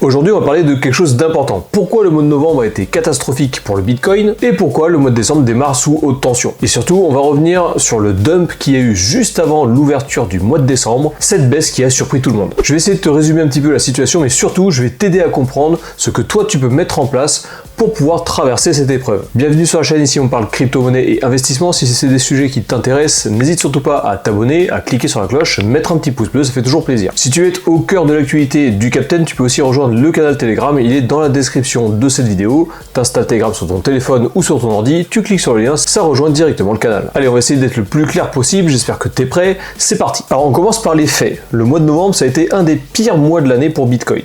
Aujourd'hui, on va parler de quelque chose d'important. Pourquoi le mois de novembre a été catastrophique pour le Bitcoin et pourquoi le mois de décembre démarre sous haute tension. Et surtout, on va revenir sur le dump qu'il y a eu juste avant l'ouverture du mois de décembre, cette baisse qui a surpris tout le monde. Je vais essayer de te résumer un petit peu la situation, mais surtout, je vais t'aider à comprendre ce que toi tu peux mettre en place pour pouvoir traverser cette épreuve. Bienvenue sur la chaîne, ici on parle crypto-monnaie et investissement. Si c'est des sujets qui t'intéressent, n'hésite surtout pas à t'abonner, à cliquer sur la cloche, mettre un petit pouce bleu, ça fait toujours plaisir. Si tu veux être au cœur de l'actualité du Captain, tu peux aussi rejoindre le canal Telegram, il est dans la description de cette vidéo. T'installes Telegram sur ton téléphone ou sur ton ordi, tu cliques sur le lien, ça rejoint directement le canal. Allez, on va essayer d'être le plus clair possible, j'espère que t'es prêt, c'est parti. Alors on commence par les faits. Le mois de novembre, ça a été un des pires mois de l'année pour Bitcoin.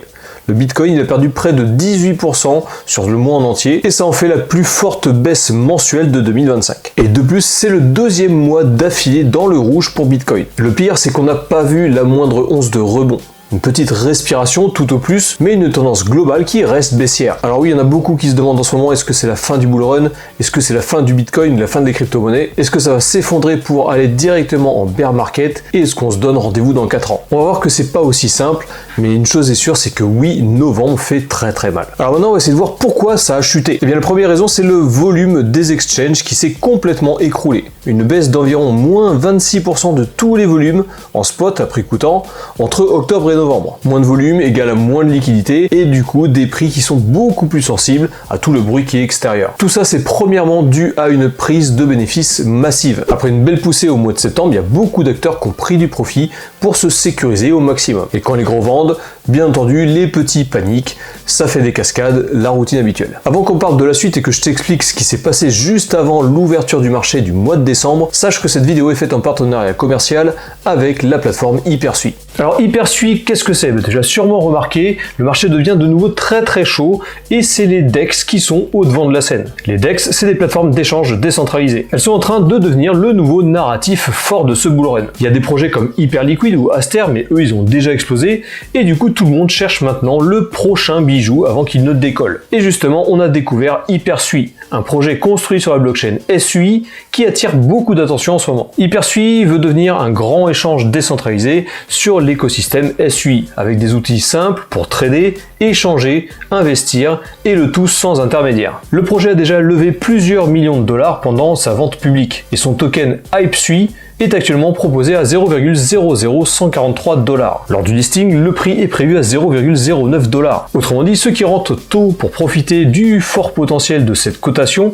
Le Bitcoin il a perdu près de 18% sur le mois en entier et ça en fait la plus forte baisse mensuelle de 2025. Et de plus, c'est le deuxième mois d'affilée dans le rouge pour Bitcoin. Le pire, c'est qu'on n'a pas vu la moindre once de rebond. Une petite respiration tout au plus, mais une tendance globale qui reste baissière. Alors oui, il y en a beaucoup qui se demandent en ce moment, est-ce que c'est la fin du bull run? Est-ce que c'est la fin du Bitcoin, la fin des crypto-monnaies? Est-ce que ça va s'effondrer pour aller directement en bear market? Et est-ce qu'on se donne rendez-vous dans 4 ans? On va voir que c'est pas aussi simple, mais une chose est sûre, c'est que oui, novembre fait très très mal. Alors maintenant, on va essayer de voir pourquoi ça a chuté. Eh bien, la première raison, c'est le volume des exchanges qui s'est complètement écroulé. Une baisse d'environ moins 26% de tous les volumes en spot à prix coûtant entre octobre et novembre. Moins de volume égale à moins de liquidité et du coup des prix qui sont beaucoup plus sensibles à tout le bruit qui est extérieur. Tout ça, c'est premièrement dû à une prise de bénéfices massive. Après une belle poussée au mois de septembre, il y a beaucoup d'acteurs qui ont pris du profit pour se sécuriser au maximum. Et quand les gros vendent, bien entendu, les petits paniquent, ça fait des cascades, la routine habituelle. Avant qu'on parle de la suite et que je t'explique ce qui s'est passé juste avant l'ouverture du marché du mois de décembre, sache que cette vidéo est faite en partenariat commercial avec la plateforme Hypersui. Alors Hypersui, qu'est-ce que c'est? Tu as déjà sûrement remarqué, le marché devient de nouveau très très chaud et c'est les DEX qui sont au devant de la scène. Les DEX, c'est des plateformes d'échange décentralisées. Elles sont en train de devenir le nouveau narratif fort de ce bull run. Il y a des projets comme Hyperliquid ou Aster, mais eux ils ont déjà explosé et du coup tout le monde cherche maintenant le prochain bijou avant qu'il ne décolle. Et justement, on a découvert Hypersui, un projet construit sur la blockchain SUI qui attire beaucoup d'attention en ce moment. Hypersui veut devenir un grand échange décentralisé sur l'écosystème SUI, avec des outils simples pour trader, échanger, investir, et le tout sans intermédiaire. Le projet a déjà levé plusieurs millions de dollars pendant sa vente publique, et son token HypeSui est actuellement proposé à 0,00143 $. Lors du listing, le prix est prévu à 0,09 $. Autrement dit, ceux qui rentrent tôt pour profiter du fort potentiel de cette cotation,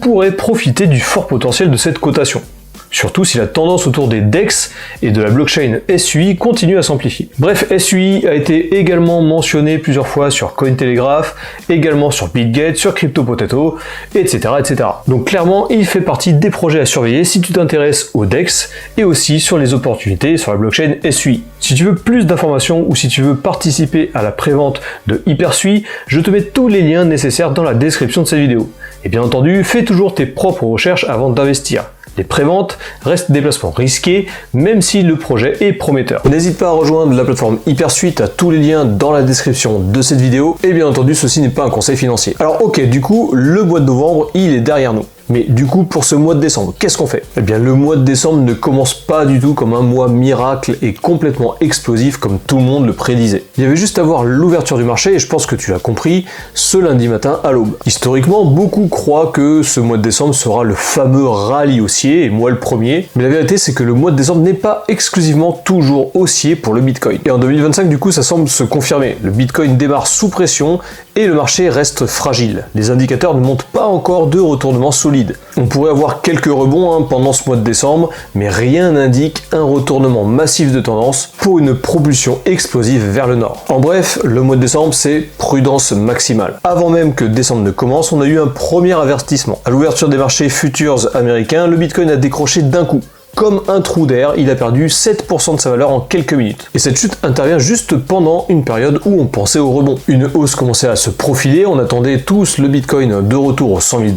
pourraient profiter du fort potentiel de cette cotation. Surtout si la tendance autour des DEX et de la blockchain SUI continue à s'amplifier. Bref, SUI a été également mentionné plusieurs fois sur Cointelegraph, également sur BitGet, sur CryptoPotato, etc., etc. Donc clairement, il fait partie des projets à surveiller si tu t'intéresses aux DEX et aussi sur les opportunités sur la blockchain SUI. Si tu veux plus d'informations ou si tu veux participer à la prévente de Hypersui, je te mets tous les liens nécessaires dans la description de cette vidéo. Et bien entendu, fais toujours tes propres recherches avant d'investir. Les préventes restent des placements risqués, même si le projet est prometteur. N'hésite pas à rejoindre la plateforme Hypersui, à tous les liens dans la description de cette vidéo, et bien entendu, ceci n'est pas un conseil financier. Alors ok, du coup, le mois de novembre, il est derrière nous. Mais du coup, pour ce mois de décembre, qu'est-ce qu'on fait? Eh bien, le mois de décembre ne commence pas du tout comme un mois miracle et complètement explosif comme tout le monde le prédisait. Il y avait juste à voir l'ouverture du marché, et je pense que tu l'as compris, ce lundi matin à l'aube. Historiquement, beaucoup croient que ce mois de décembre sera le fameux rallye haussier, et moi le premier. Mais la vérité, c'est que le mois de décembre n'est pas exclusivement toujours haussier pour le Bitcoin. Et en 2025, du coup, ça semble se confirmer. Le Bitcoin démarre sous pression et le marché reste fragile. Les indicateurs ne montrent pas encore de retournement solide. On pourrait avoir quelques rebonds pendant ce mois de décembre, mais rien n'indique un retournement massif de tendance pour une propulsion explosive vers le nord. En bref, le mois de décembre, c'est prudence maximale. Avant même que décembre ne commence, on a eu un premier avertissement. À l'ouverture des marchés futures américains, le Bitcoin a décroché d'un coup. Comme un trou d'air, il a perdu 7% de sa valeur en quelques minutes. Et cette chute intervient juste pendant une période où on pensait au rebond. Une hausse commençait à se profiler, on attendait tous le Bitcoin de retour aux 100 000 $,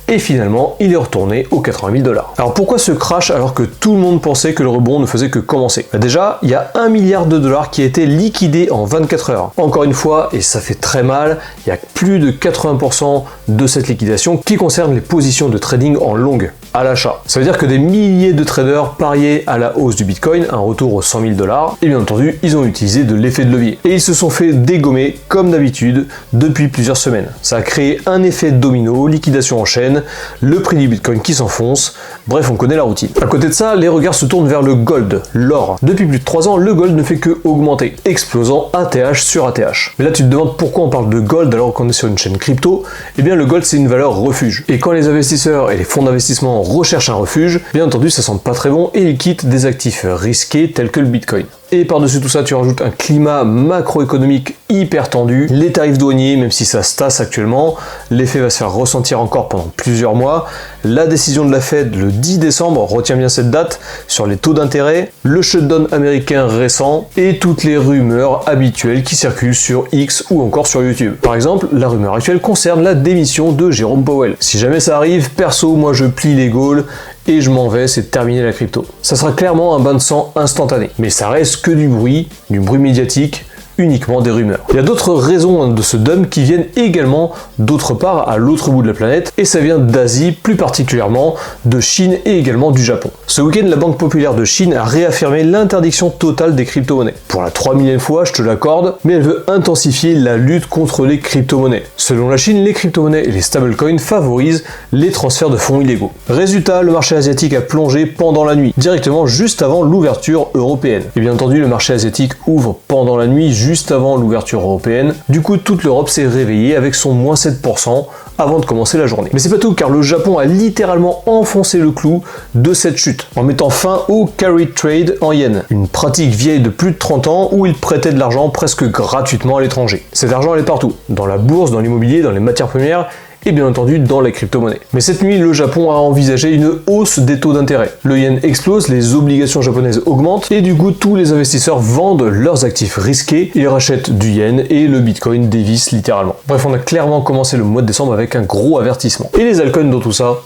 et finalement il est retourné aux 80 000 $. Alors pourquoi ce crash alors que tout le monde pensait que le rebond ne faisait que commencer? Déjà, il y a 1 milliard de dollars qui a été liquidé en 24 heures. Encore une fois, et ça fait très mal, il y a plus de 80% de cette liquidation qui concerne les positions de trading en longue. à l'achat. Ça veut dire que des milliers de traders pariaient à la hausse du Bitcoin, un retour aux 100 000 $, et bien entendu, ils ont utilisé de l'effet de levier. Et ils se sont fait dégommer, comme d'habitude, depuis plusieurs semaines. Ça a créé un effet domino, liquidation en chaîne, le prix du Bitcoin qui s'enfonce, bref, on connaît la routine. À côté de ça, les regards se tournent vers le gold, l'or. Depuis plus de 3 ans, le gold ne fait que augmenter, explosant ATH sur ATH. Mais là, tu te demandes pourquoi on parle de gold alors qu'on est sur une chaîne crypto. Eh bien, le gold, c'est une valeur refuge. Et quand les investisseurs et les fonds d'investissement recherchent un refuge, bien entendu, ça sent pas très bon et ils quittent des actifs risqués tels que le Bitcoin. Et par-dessus tout ça, tu rajoutes un climat macroéconomique hyper tendu, les tarifs douaniers, même si ça se tasse actuellement, l'effet va se faire ressentir encore pendant plusieurs mois, la décision de la Fed le 10 décembre, retiens bien cette date, sur les taux d'intérêt, le shutdown américain récent et toutes les rumeurs habituelles qui circulent sur X ou encore sur YouTube. Par exemple, la rumeur actuelle concerne la démission de Jérôme Powell. Si jamais ça arrive, perso, moi je plie les gaules et je m'en vais, c'est terminé la crypto. Ça sera clairement un bain de sang instantané, mais ça reste que du bruit médiatique, uniquement des rumeurs. Il y a d'autres raisons de ce dump qui viennent également d'autre part à l'autre bout de la planète, et ça vient d'Asie, plus particulièrement de Chine et également du Japon. Ce week-end, la Banque populaire de Chine a réaffirmé l'interdiction totale des crypto-monnaies. Pour la 3000e fois, je te l'accorde, mais elle veut intensifier la lutte contre les crypto-monnaies. Selon la Chine, les crypto-monnaies et les stablecoins favorisent les transferts de fonds illégaux. Résultat, le marché asiatique a plongé pendant la nuit, directement juste avant l'ouverture européenne. Et bien entendu, le marché asiatique ouvre pendant la nuit, juste avant l'ouverture européenne. Du coup, toute l'Europe s'est réveillée avec son moins 7% avant de commencer la journée. Mais c'est pas tout, car le Japon a littéralement enfoncé le clou de cette chute en mettant fin au carry trade en yens, une pratique vieille de plus de 30 ans où il prêtait de l'argent presque gratuitement à l'étranger. Cet argent allait partout, dans la bourse, dans l'immobilier, dans les matières premières et bien entendu dans les crypto-monnaies. Mais cette nuit, le Japon a envisagé une hausse des taux d'intérêt. Le yen explose, les obligations japonaises augmentent, et du coup, tous les investisseurs vendent leurs actifs risqués, ils rachètent du yen, et le bitcoin dévisse littéralement. Bref, on a clairement commencé le mois de décembre avec un gros avertissement. Et les altcoins dans tout ça,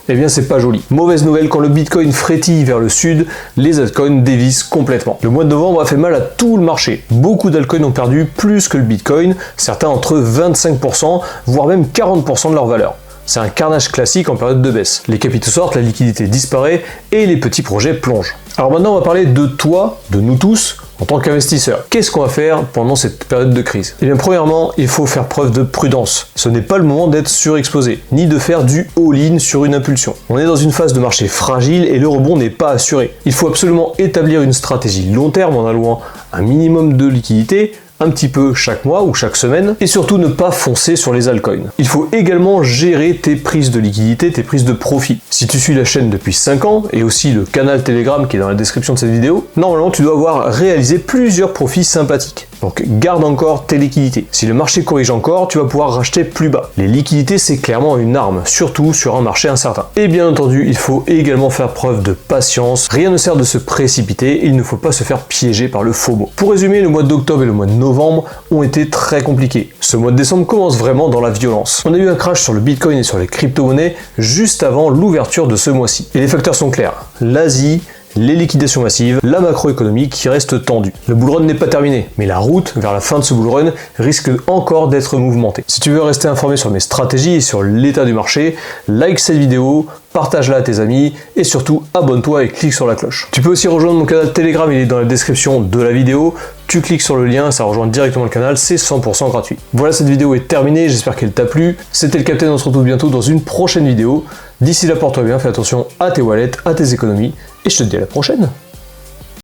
eh bien c'est pas joli. Mauvaise nouvelle, quand le Bitcoin frétille vers le sud, les altcoins dévissent complètement. Le mois de novembre a fait mal à tout le marché. Beaucoup d'altcoins ont perdu plus que le Bitcoin, certains entre 25%, voire même 40% de leur valeur. C'est un carnage classique en période de baisse. Les capitaux sortent, la liquidité disparaît et les petits projets plongent. Alors maintenant on va parler de toi, de nous tous, en tant qu'investisseur. Qu'est-ce qu'on va faire pendant cette période de crise? Eh bien premièrement, il faut faire preuve de prudence. Ce n'est pas le moment d'être surexposé, ni de faire du all-in sur une impulsion. On est dans une phase de marché fragile et le rebond n'est pas assuré. Il faut absolument établir une stratégie long terme en allouant un minimum de liquidité, un petit peu chaque mois ou chaque semaine, et surtout ne pas foncer sur les altcoins. Il faut également gérer tes prises de liquidité, tes prises de profit. Si tu suis la chaîne depuis 5 ans, et aussi le canal Telegram qui est dans la description de cette vidéo, normalement tu dois avoir réalisé plusieurs profits sympathiques. Donc garde encore tes liquidités. Si le marché corrige encore, tu vas pouvoir racheter plus bas. Les liquidités, c'est clairement une arme, surtout sur un marché incertain. Et bien entendu, il faut également faire preuve de patience. Rien ne sert de se précipiter, il ne faut pas se faire piéger par le FOMO. Pour résumer, le mois d'octobre et le mois de novembre ont été très compliqués. Ce mois de décembre commence vraiment dans la violence. On a eu un crash sur le Bitcoin et sur les crypto-monnaies juste avant l'ouverture de ce mois-ci. Et les facteurs sont clairs. L'Asie, les liquidations massives, la macroéconomie qui reste tendue. Le bull run n'est pas terminé, mais la route vers la fin de ce bull run risque encore d'être mouvementée. Si tu veux rester informé sur mes stratégies et sur l'état du marché, like cette vidéo, partage-la à tes amis et surtout abonne-toi et clique sur la cloche. Tu peux aussi rejoindre mon canal Telegram, il est dans la description de la vidéo. Tu cliques sur le lien, ça rejoint directement le canal, c'est 100% gratuit. Voilà, cette vidéo est terminée, j'espère qu'elle t'a plu. C'était le Captain, on se retrouve bientôt dans une prochaine vidéo. D'ici là, porte-toi bien, fais attention à tes wallets, à tes économies, et je te dis à la prochaine.